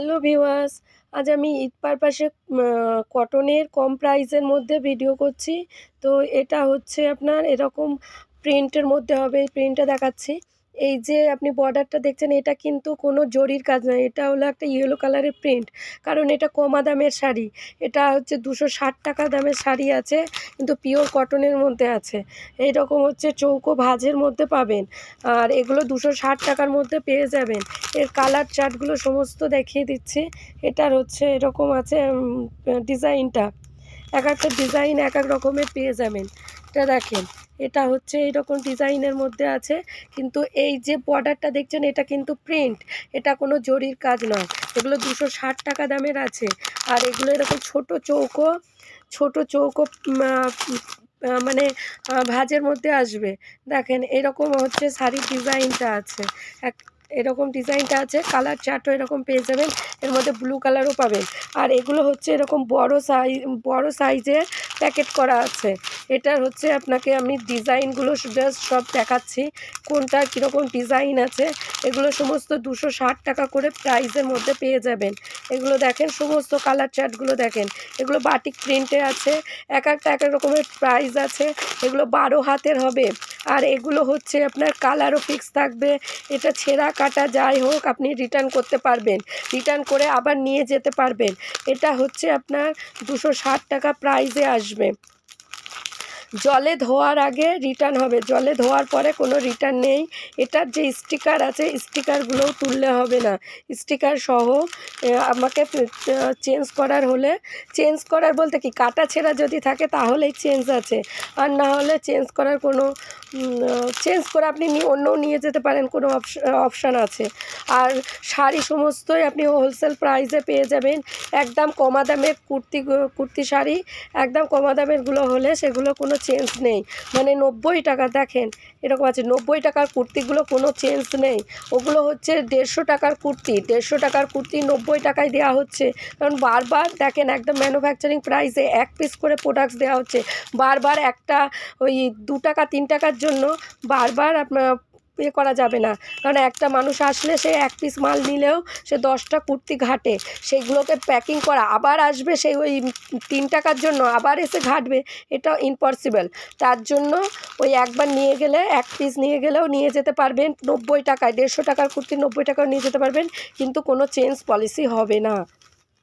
Hello viewers, আজ আমি ঈদ পারপাসে কটনের কম প্রাইসের মধ্যে ভিডিও করছি। তো এটা হচ্ছে আপনার এরকম প্রিন্টের মধ্যে হবে, এই প্রিন্টটা দেখাচ্ছি। এই যে আপনি বর্ডারটা দেখছেন, এটা কিন্তু কোনো জরির কাজ নয়, এটা হলো একটা ইয়েলো কালারের প্রিন্ট। কারণ এটা কমা দামের শাড়ি, এটা হচ্ছে 260 টাকা দামের শাড়ি আছে, কিন্তু পিওর কটনের মধ্যে আছে। এইরকম হচ্ছে চৌকো ভাঁজের মধ্যে পাবেন, আর এগুলো 260 টাকার মধ্যে পেয়ে যাবেন। এর কালার চার্টগুলো সমস্ত দেখিয়ে দিচ্ছি। এটার হচ্ছে এরকম আছে ডিজাইনটা, এক একটা ডিজাইন এক এক রকমের পেয়ে যাবেন। এটা দেখেন, এটা হচ্ছে এইরকম ডিজাইনের মধ্যে আছে, কিন্তু এই যে বর্ডারটা দেখছেন এটা কিন্তু প্রিন্ট, এটা কোনো জরির কাজ নয়। এগুলো 260 টাকা দামের আছে। আর এগুলো এরকম ছোট চৌকো মানে ভাঁজের মধ্যে আসবে। দেখেন এরকম হচ্ছে শাড়ির ডিজাইনটা আছে, এরকম ডিজাইনটা আছে। কালার চার্টও এরকম পেয়ে যাবেন, এর মধ্যে ব্লু কালারও পাবেন। আর এগুলো হচ্ছে এরকম বড় সাইজের প্যাকেট করা আছে। এটার হচ্ছে আপনাকে আমি ডিজাইনগুলো জাস্ট সব দেখাচ্ছি, কোনটা কীরকম ডিজাইন আছে। এগুলো সমস্ত 260 টাকা করে প্রাইসের মধ্যে পেয়ে যাবেন। এগুলো দেখেন, সমস্ত কালার চার্টগুলো দেখেন, এগুলো বাটিক প্রিন্টে আছে। এক একটা এক এক রকমের প্রাইস আছে। এগুলো 12 হাতের হবে। আর এগুলো হচ্ছে আপনার কালারও ফিক্স থাকবে। এটা ছেঁড়া কাটা যাই হোক আপনি রিটার্ন করতে পারবেন, রিটার্ন করে আবার নিয়ে যেতে পারবেন। এটা হচ্ছে আপনার 260 টাকা প্রাইসে আসবে। জলে ধোয়ার আগে রিটার্ন হবে, জলে ধোয়ার পরে কোনো রিটার্ন নেই। এটার যে স্টিকার আছে, স্টিকারগুলোও তুললে হবে না। স্টিকার সহ আমাকে চেঞ্জ করার হলে, চেঞ্জ করার বলতে কি, কাটা ছেঁড়া যদি থাকে তাহলেই চেঞ্জ আছে, আর না হলে চেঞ্জ করার কোনো চেঞ্জ করে আপনি অন্য নিয়ে যেতে পারেন, কোনো অপশান আছে। আর শাড়ি সমস্তই আপনি হোলসেল প্রাইসে পেয়ে যাবেন। একদম কমা দামের কুর্তি শাড়ি, একদম কমা দামেরগুলো হলে সেগুলো কোনো চেঞ্জ নেই। মানে 90 টাকা, দেখেন এরকম আছে 90 টাকার কুর্তিগুলো কোনো চেঞ্জ নেই। ওগুলো হচ্ছে 150 টাকার কুর্তি, 150 টাকার কুর্তি 90 টাকায় দেওয়া হচ্ছে। কারণ বারবার দেখেন, একদম ম্যানুফ্যাকচারিং প্রাইসে এক পিস করে প্রোডাক্টস দেওয়া হচ্ছে। বারবার একটা ওই 2 টাকা 3 টাকার জন্য বারবার আপনার পে করা যাবে না। কারণ একটা মানুষ আসলে সে এক পিস মাল নিলেও সে 10টা কুর্তি ঘাটে, সেইগুলোকে প্যাকিং করা, আবার আসবে সেই ওই 3 টাকার জন্য আবার এসে ঘাটবে, এটা ইম্পসিবল। তার জন্য ওই একবার নিয়ে গেলে, এক পিস নিয়ে গেলেও নিয়ে যেতে পারবেন 90 টাকায়। 150 টাকার কুর্তি 90 টাকাও নিয়ে যেতে পারবেন, কিন্তু কোনো চেঞ্জ পলিসি হবে না।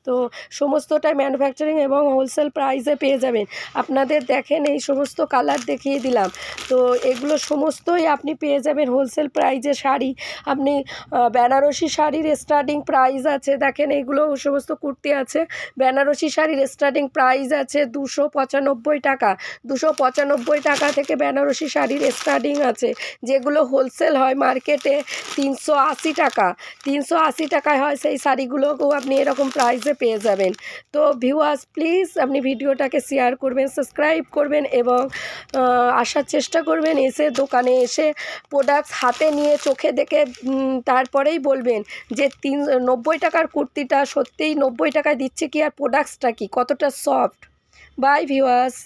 তো সমস্তটাই ম্যানুফ্যাকচারিং এবং হোলসেল প্রাইসে পেয়ে যাবেন। আপনাদের দেখেন এই সমস্ত কালার দেখিয়ে দিলাম, তো এগুলো সমস্তই আপনি পেয়ে যাবেন হোলসেল প্রাইসে। শাড়ি আপনি বেনারসি শাড়ির স্টার্টিং প্রাইস আছে, দেখেন এগুলো সমস্ত কুর্তি আছে। বেনারসি শাড়ির স্টার্টিং প্রাইস আছে 295 টাকা। 295 টাকা থেকে বেনারসি শাড়ির স্টার্টিং আছে, যেগুলো হোলসেল হয় মার্কেটে 380 টাকা। 380 টাকায় হয় সেই শাড়িগুলোকেও আপনি এরকম প্রাইসে পেয়ে যাবেন। তো ভিউয়ার্স, প্লিজ আপনি ভিডিওটাকে শেয়ার করবেন, সাবস্ক্রাইব করবেন এবং আসার চেষ্টা করবেন। এসে দোকানে এসে প্রোডাক্টস হাতে নিয়ে চোখে দেখে তারপরেই বলবেন যে 90 টাকার কুর্তিটা সত্যিই 90 টাকায় দিচ্ছে কি, আর প্রোডাক্টসটা কি কতটা সফট। By viewers.